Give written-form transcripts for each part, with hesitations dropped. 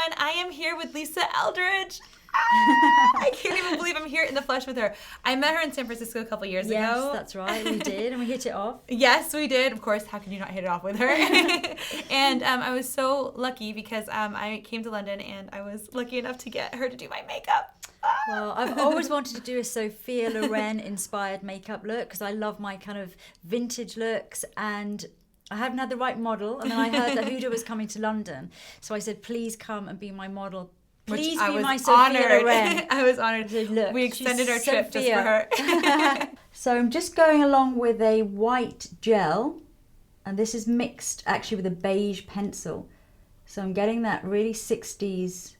everyone. I am here with Lisa Eldridge. I can't even believe I'm here in the flesh with her. I met her in San Francisco a couple years ago. Yes, that's right. We did, and we hit it off. Yes, we did. Of course, how can you not hit it off with her? And I was so lucky because I came to London and I was lucky enough to get her to do my makeup. Well, I've always wanted to do a Sophia Loren-inspired makeup look because I love my kind of vintage looks, and I hadn't had the right model. And then I heard that Huda was coming to London. So I said, please come and be my model. Please be my Sophia Loren. I was honored. Said, look, we extended our trip Sophia. just for her. So I'm just going along with a white gel. And this is mixed actually with a beige pencil. So I'm getting that really 60s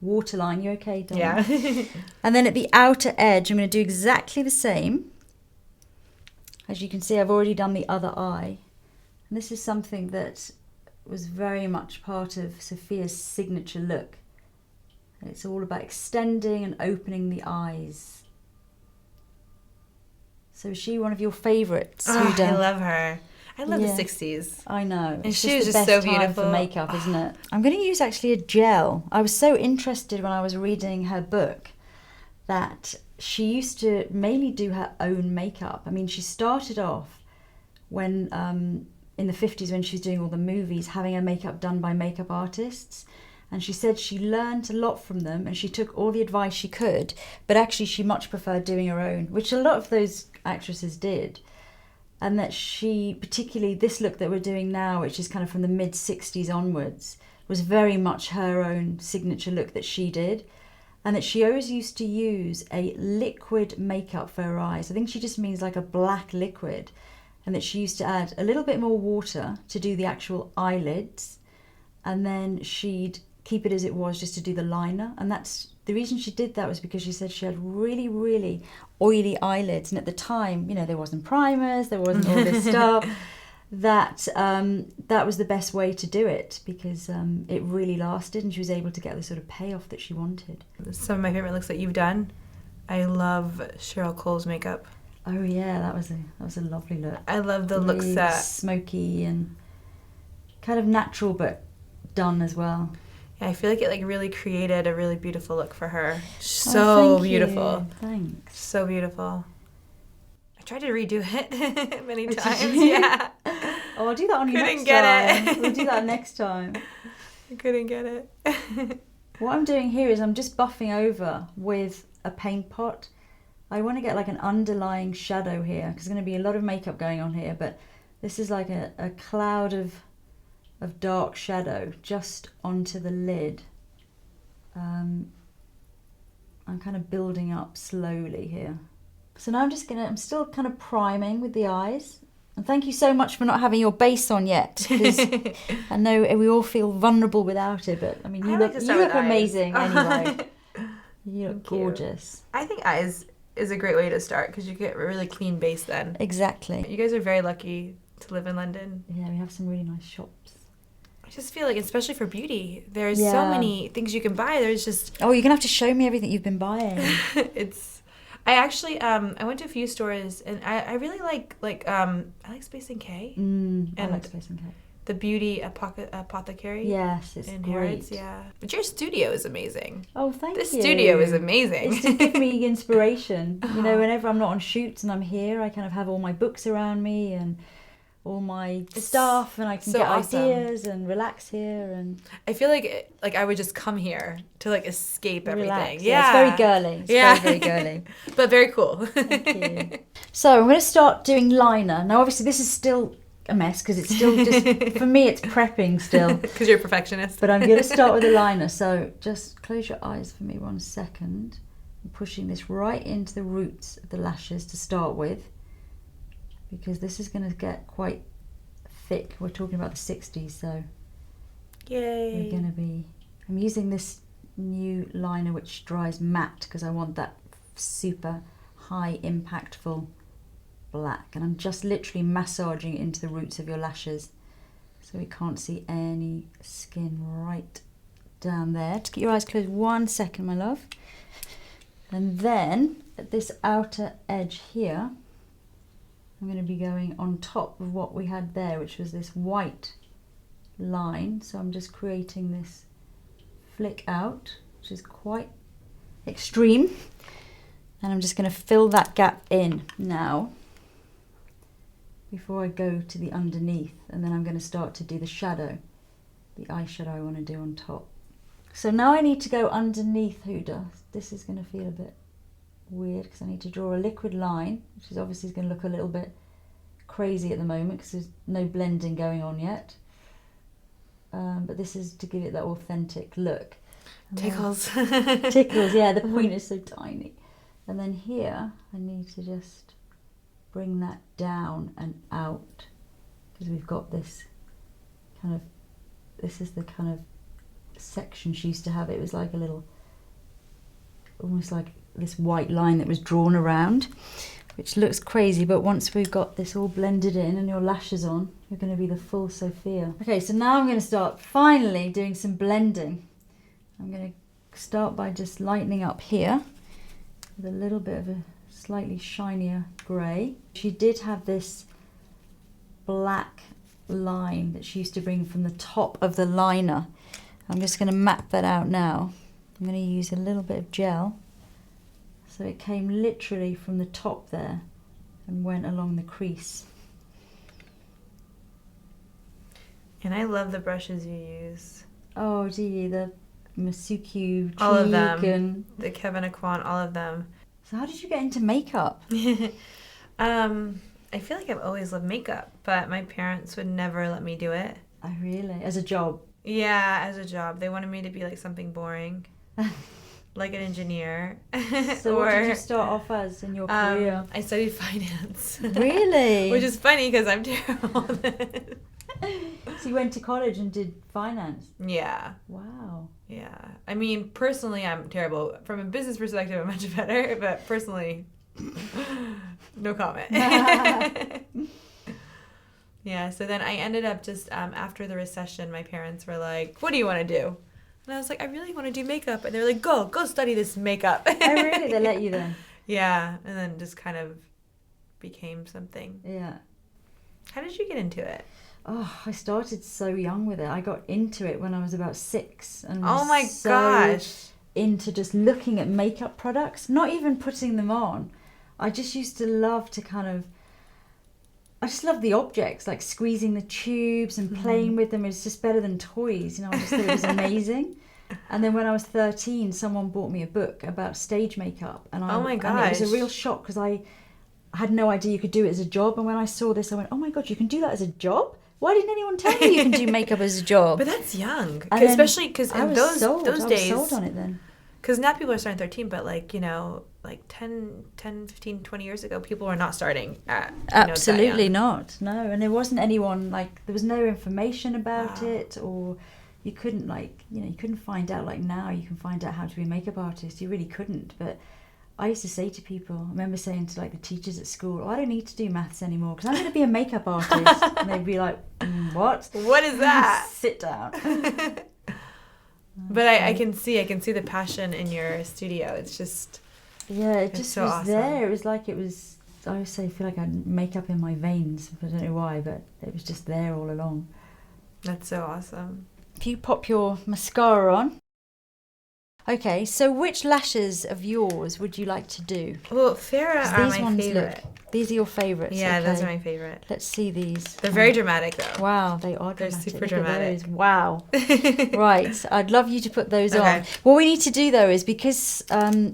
waterline. You okay, Donna? Yeah. And then at the outer edge, I'm going to do exactly the same. As you can see, I've already done the other eye. And this is something that was very much part of Sophia's signature look. It's all about extending and opening the eyes. So is she one of your favourites, Huda? I love her. I love the 60s. I know. And she was just so beautiful. For makeup, isn't it? I'm going to use actually a gel. I was so interested when I was reading her book that she used to mainly do her own makeup. I mean, she started off when in the 50s when she was doing all the movies, having her makeup done by makeup artists. And she said she learned a lot from them and she took all the advice she could, but actually she much preferred doing her own, which a lot of those actresses did. And that she, particularly this look that we're doing now, which is kind of from the mid-60s onwards, was very much her own signature look that she did. And that she always used to use a liquid makeup for her eyes. I think she just means like a black liquid. And that she used to add a little bit more water to do the actual eyelids. And then she'd keep it as it was just to do the liner. And that's the reason she did that was because she said she had really, really oily eyelids. And at the time, you know, there wasn't primers, there wasn't all this stuff. That was the best way to do it because it really lasted and she was able to get the sort of payoff that she wanted. Some of my favorite looks that you've done. I love Cheryl Cole's makeup. Oh yeah, that was a lovely look. I love the really looks that smoky and kind of natural but done as well. Yeah, I feel like it really created a really beautiful look for her. So beautiful. You. Thanks. So beautiful. I tried to redo it many times. Yeah. Oh, I'll do that on you Couldn't next get time. it. We'll do that next time. I couldn't get it. What I'm doing here is I'm just buffing over with a paint pot. I want to get like an underlying shadow here because there's going to be a lot of makeup going on here, but this is like a cloud of dark shadow just onto the lid. I'm kind of building up slowly here. So now I'm still kind of priming with the eyes. And thank you so much for not having your base on yet, because I know we all feel vulnerable without it, but I mean, you look amazing anyway. You look gorgeous. I think eyes is a great way to start because you get a really clean base then. Exactly. You guys are very lucky to live in London. Yeah, we have some really nice shops. I just feel like, especially for beauty, there's so many things you can buy. There's just... Oh, you're going to have to show me everything you've been buying. I actually, I went to a few stores and I really like I like Space & K. I like Space & K. The Beauty Apothecary. Yes, it's great. Harrods, yeah. But your studio is amazing. Oh, thank you. This studio is amazing. It's to give me inspiration. You know, whenever I'm not on shoots and I'm here, I kind of have all my books around me and all my stuff, and I can get ideas and relax here. And I feel like I would just come here to escape everything. Relax. Yeah, it's very girly. It's very girly. But very cool. Thank you. So I'm going to start doing liner. Now, obviously, this is still a mess because it's still just, for me, it's prepping still. Because you're a perfectionist. But I'm going to start with the liner. So just close your eyes for me 1 second. I'm pushing this right into the roots of the lashes to start with, because this is going to get quite thick. We're talking about the 60s, so yay. We're going to be... I'm using this new liner which dries matte because I want that super high impactful black, and I'm just literally massaging it into the roots of your lashes so we can't see any skin right down there. Just keep your eyes closed 1 second, my love. And then at this outer edge here, I'm going to be going on top of what we had there, which was this white line. So I'm just creating this flick out, which is quite extreme. And I'm just going to fill that gap in now before I go to the underneath. And then I'm going to start to do the shadow, the eyeshadow I want to do on top. So now I need to go underneath Huda. This is going to feel a bit weird because I need to draw a liquid line, which is obviously going to look a little bit crazy at the moment because there's no blending going on yet. But this is to give it that authentic look. Tickles. Tickles, yeah, the point is so tiny. And then here, I need to just bring that down and out because we've got this kind of, this is the kind of section she used to have. It was like a little, almost like this white line that was drawn around, which looks crazy, but once we've got this all blended in and your lashes on, you're going to be the full Sophia. Okay, so now I'm going to start finally doing some blending. I'm going to start by just lightening up here with a little bit of a slightly shinier grey. She did have this black line that she used to bring from the top of the liner. I'm just going to map that out now. I'm going to use a little bit of gel. So it came literally from the top there and went along the crease. And I love the brushes you use. Oh, do you? The Suqqu, All of them. and The K.I.S.S.I.N.G, all of them. So how did you get into makeup? I feel like I've always loved makeup, but my parents would never let me do it. Oh, really? As a job? Yeah, as a job. They wanted me to be like something boring. Like an engineer. So what did you start off as in your career? I studied finance. Really? Which is funny because I'm terrible at it. So you went to college and did finance? Yeah. Wow. Yeah. I mean, personally, I'm terrible. From a business perspective, I'm much better, but personally, no comment. Yeah, so then I ended up just, after the recession, my parents were like, what do you want to do? And I was like, I really want to do makeup. And they were like, go study this makeup. Oh, really? They let you then? Yeah, and then just kind of became something. Yeah. How did you get into it? Oh, I started so young with it. I got into it when I was about 6. And Oh my so gosh. into just looking at makeup products, not even putting them on. I just used to love to kind of, I just love the objects, like squeezing the tubes and playing with them. It's just better than toys, you know. I just thought it was amazing. And then when I was 13, someone bought me a book about stage makeup, and Oh my and it gosh. was a real shock because I had no idea you could do it as a job. And when I saw this, I went, "Oh my god, you can do that as a job! Why didn't anyone tell me you can do makeup as a job?" But that's young, And then especially because I in was those days, I was sold on it then. because now people are starting 13, but like, you know, like 10, 15, 20 years ago, people were not starting at, Absolutely not. No, and there wasn't anyone, like, there was no information about Wow. it, or you couldn't, like, you know, you couldn't find out, like now you can find out how to be a makeup artist. You really couldn't. But I used to say to people, I remember saying to like the teachers at school, oh, I don't need to do maths anymore because I'm going to be a makeup artist. And they'd be like, what? What is that? Sit down. But I can see the passion in your studio. It's just, Yeah, it It's just so was awesome. there. It was like it was, I always say, I feel like I had makeup in my veins. I don't know why, but it was just there all along. that's so awesome. If you pop your mascara on. Okay, so which lashes of yours would you like to do? Well, Farah 'Cause are these my ones favorite. These are your favourites. Yeah, okay. those are my favorite. Let's see these. They're very dramatic though. Wow, they are They're dramatic. super Look at dramatic. those. Wow. Right, I'd love you to put those Okay. on. What we need to do though is because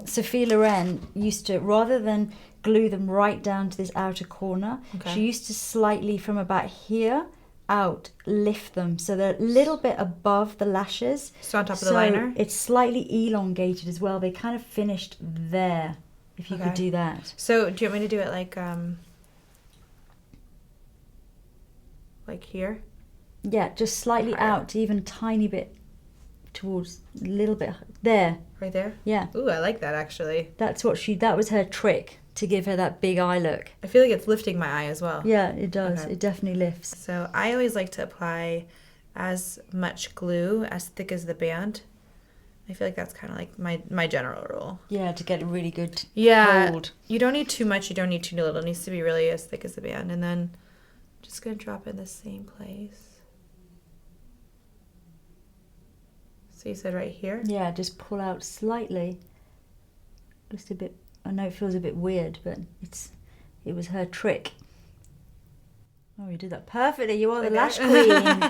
Sophia Loren used to, rather than glue them right down to this outer corner, Okay. she used to slightly from about here out lift them so they're a little bit above the lashes. So on top of the liner? It's slightly elongated as well. They kind of finished there, if you could Okay. do that. So do you want me to do it like here? Yeah, just slightly Higher. out, even tiny bit towards, a little bit there. Right there? Yeah, Ooh, I like that actually. that was her trick to give her that big eye look. I feel like it's lifting my eye as well. Yeah, it does. Okay. It definitely lifts. So I always like to apply as much glue as thick as the band. I feel like that's kind of like my general rule. Yeah, to get a really good Yeah, hold. you don't need too much, you don't need too little. It needs to be really as thick as the band. And then just going to drop in the same place. So you said right here? Yeah, just pull out slightly. Just a bit, I know it feels a bit weird, but it was her trick. Oh, you did that perfectly. You are the lash queen.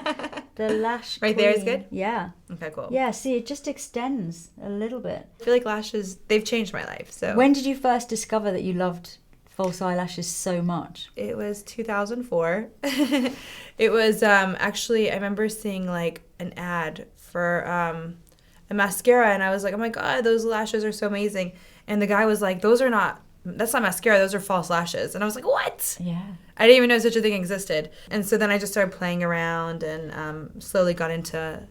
The lash queen. Right there is good? Yeah. Okay, cool. Yeah, see, it just extends a little bit. I feel like lashes, they've changed my life. So when did you first discover that you loved false eyelashes so much? It was 2004. It was actually, I remember seeing like an ad for a mascara, and I was like, oh my god, those lashes are so amazing. And the guy was like, that's not mascara, those are false lashes. And I was like, what? Yeah. I didn't even know such a thing existed. And so then I just started playing around and slowly got into,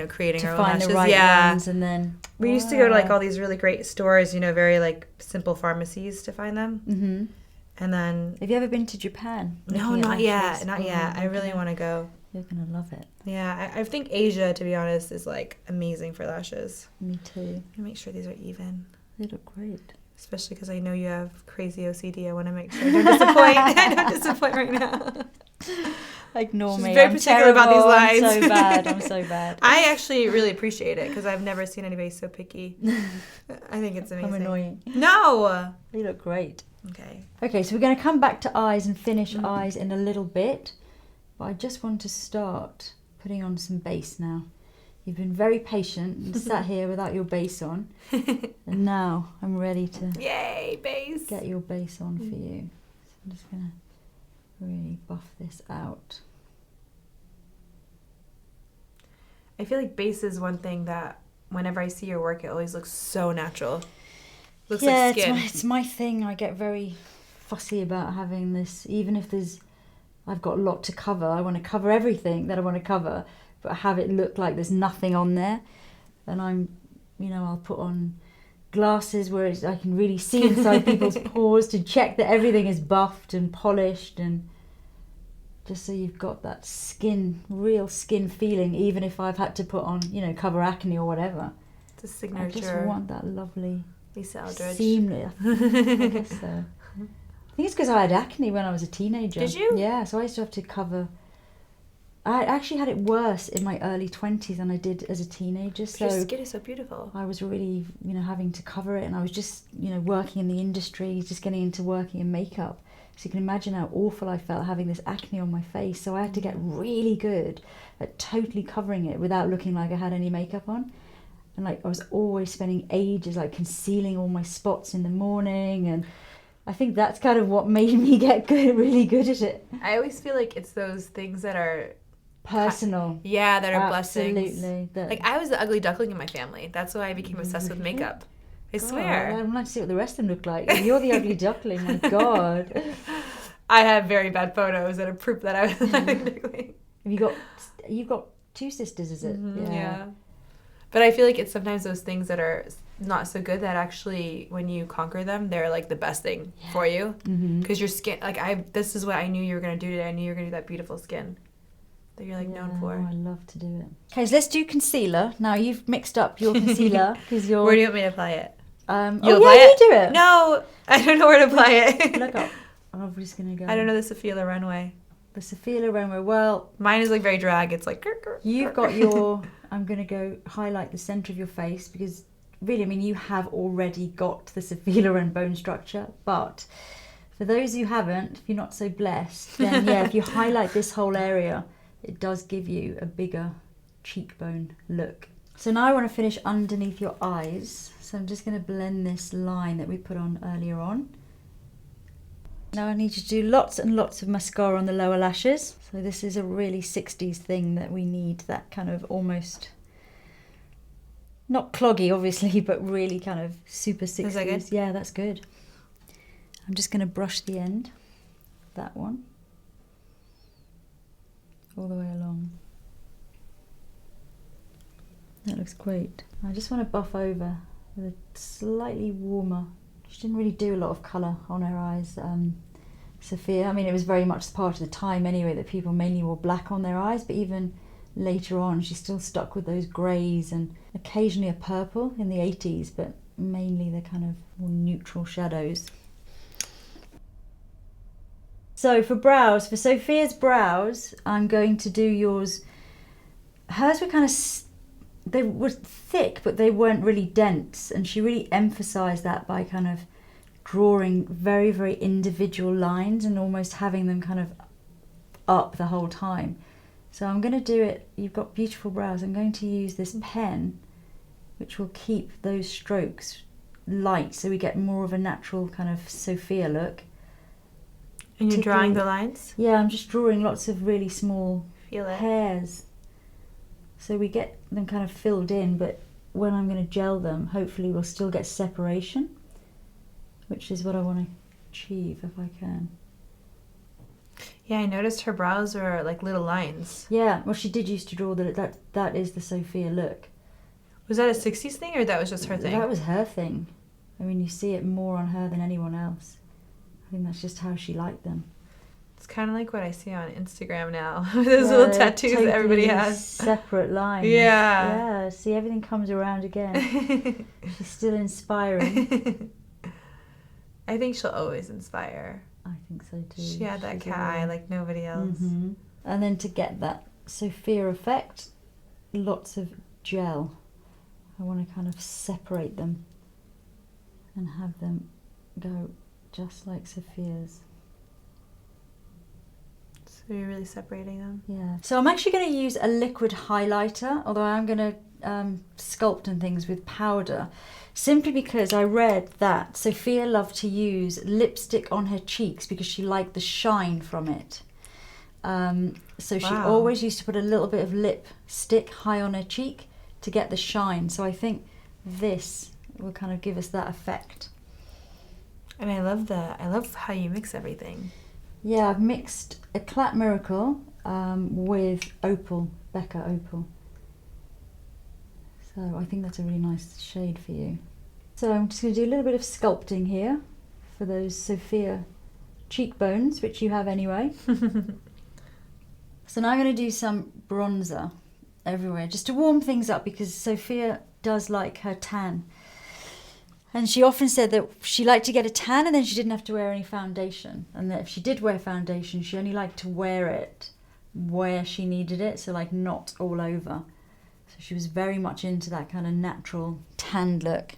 creating our own lashes. To find the right ones, and then... We used to go to like all these really great stores, very like simple pharmacies to find them. Mm-hmm. And then... Have you ever been to Japan? No, not yet. Not yet. I really want to go. You're going to love it. Yeah, I think Asia, to be honest, is like amazing for lashes. Me too. I'm going to make sure these are even. They look great. Especially because I know you have crazy OCD. I want to make sure I don't disappoint. I don't disappoint right now. Ignore me. She's very particular about these lines. I'm so bad. I'm so bad. I actually really appreciate it because I've never seen anybody so picky. I think it's amazing. I'm annoying. No! You look great. Okay. Okay, so we're going to come back to eyes and finish eyes in a little bit. But I just want to start putting on some base now. You've been very patient and sat here without your base on. And now I'm ready to Yay, base! Get your base on for you. So I'm just going to really buff this out. I feel like base is one thing that whenever I see your work, it always looks so natural. Looks like skin. It's my thing. I get very fussy about having this, even if I've got a lot to cover. I want to cover everything that I want to cover, but have it look like there's nothing on there. And I'll put on glasses where I can really see inside people's pores to check that everything is buffed and polished, and just so you've got that real skin feeling, even if I've had to put on, cover acne or whatever. It's a signature. I just want that lovely Lisa Eldridge. Seamless. I guess so. I think it's because I had acne when I was a teenager. Did you? Yeah, so I used to have to cover. I actually had it worse in my early 20s than I did as a teenager. So your skin is so beautiful. I was really, having to cover it, and I was just, working in the industry, just getting into working in makeup. So you can imagine how awful I felt having this acne on my face. So I had to get really good at totally covering it without looking like I had any makeup on. And I was always spending ages concealing all my spots in the morning, and I think that's kind of what made me get really good at it. I always feel like it's those things that are personal. Yeah, that are Absolutely. blessings. I was the ugly duckling in my family. That's why I became obsessed with makeup. I swear. I'd like to see what the rest of them look like. You're the ugly duckling, my God. I have very bad photos that are proof that I was the ugly duckling. You've got two sisters, is it? Mm-hmm, yeah. But I feel like it's sometimes those things that are not so good that actually, when you conquer them, they're like the best thing for you. Because your skin, this is what I knew you were going to do today. I knew you were going to do that beautiful skin that you're known for. I love to do it. Okay, so let's do concealer. Now you've mixed up your concealer because you're. Where do you want me to apply it? You do it. No, I don't know where to apply it. Look up. I'm just gonna go. I don't know the Sophia Runway. The Sophia Runway. Well, mine is very drag. It's you've got your. I'm gonna go highlight the center of your face because really, you have already got the Sophia Loren bone structure. But for those who haven't, if you're not so blessed, then if you highlight this whole area, it does give you a bigger cheekbone look. So now I want to finish underneath your eyes. So I'm just going to blend this line that we put on earlier on. Now I need you to do lots and lots of mascara on the lower lashes. So this is a really 60s thing that we need, that kind of almost, not cloggy obviously, but really kind of super 60s. Is that good? Yeah, that's good. I'm just going to brush the end, that one, all the way along. That looks great. I just want to buff over with a slightly warmer. She didn't really do a lot of colour on her eyes, Sophia. It was very much part of the time anyway that people mainly wore black on their eyes, but even later on she still stuck with those greys and occasionally a purple in the 80s, but mainly the kind of more neutral shadows. So for brows, for Sophia's brows, I'm going to do yours. Hers were kind of they were thick, but they weren't really dense. And she really emphasised that by kind of drawing very, very individual lines and almost having them kind of up the whole time. So I'm going to do it. You've got beautiful brows. I'm going to use this pen, which will keep those strokes light, so we get more of a natural kind of Sophia look. And you're drawing the lines? Yeah, I'm just drawing lots of really small Feel it. hairs. So we get them kind of filled in, but when I'm going to gel them, hopefully we'll still get separation, which is what I want to achieve if I can. Yeah, I noticed her brows were like little lines. Yeah, well, she did used to draw that is the Sophia look. Was that a 60s thing, or that was just her thing? That was her thing. I mean, you see it more on her than anyone else. I think that's just how she liked them. It's kind of like what I see on Instagram now. Those little tattoos totally that everybody has. Separate lines. Yeah. Yeah, see, everything comes around again. She's still inspiring. I think she'll always inspire. I think so too. She had that cat eye like nobody else. Mm-hmm. And then to get that Sophia effect, lots of gel. I want to kind of separate them and have them go just like Sophia's. So you're really separating them? Yeah. So I'm actually going to use a liquid highlighter, although I'm going to sculpt and things with powder, simply because I read that Sophia loved to use lipstick on her cheeks because she liked the shine from it. So she always used to put a little bit of lipstick high on her cheek to get the shine. So I think this will kind of give us that effect. And I love how you mix everything. Yeah, I've mixed Eclat Miracle with Opal, Becca Opal. So I think that's a really nice shade for you. So I'm just going to do a little bit of sculpting here for those Sophia cheekbones, which you have anyway. So now I'm going to do some bronzer everywhere, just to warm things up, because Sophia does like her tan. And she often said that she liked to get a tan and then she didn't have to wear any foundation. And that if she did wear foundation, she only liked to wear it where she needed it, so like not all over. So she was very much into that kind of natural tanned look.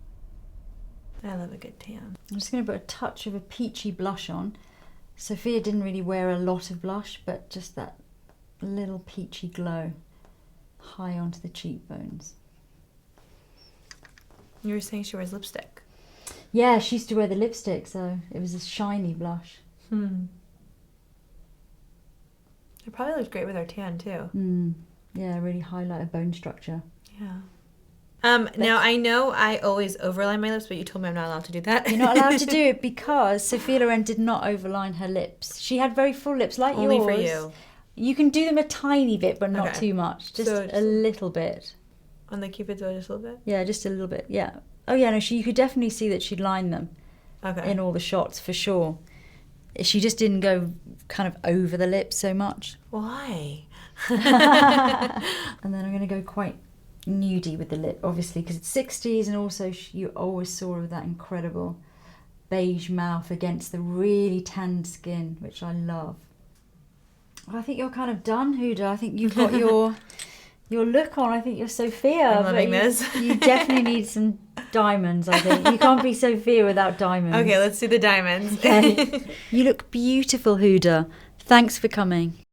I love a good tan. I'm just going to put a touch of a peachy blush on. Sophia didn't really wear a lot of blush, but just that little peachy glow high onto the cheekbones. You were saying she wears lipstick. Yeah, she used to wear the lipstick, so it was a shiny blush. It probably looks great with her tan too. Yeah, really highlight her bone structure. Yeah. Now I know I always overline my lips, but you told me I'm not allowed to do that. You're not allowed to do it because Sophia Loren did not overline her lips. She had very full lips like Only yours. for you. You can do them a tiny bit, but not too much. Just a little bit. On the Cupid's bow, just a little bit? Yeah, just a little bit, yeah. Oh yeah, no, you could definitely see that she'd lined them in all the shots, for sure. She just didn't go kind of over the lips so much. Why? And then I'm going to go quite nudie with the lip, obviously, because it's 60s, and also you always saw that incredible beige mouth against the really tanned skin, which I love. I think you're kind of done, Huda. I think you've got your look on. I think you're Sophia. I'm loving this. You definitely need some diamonds, I think. You can't be Sophia without diamonds. Okay, let's do the diamonds. Okay. You look beautiful, Huda. Thanks for coming.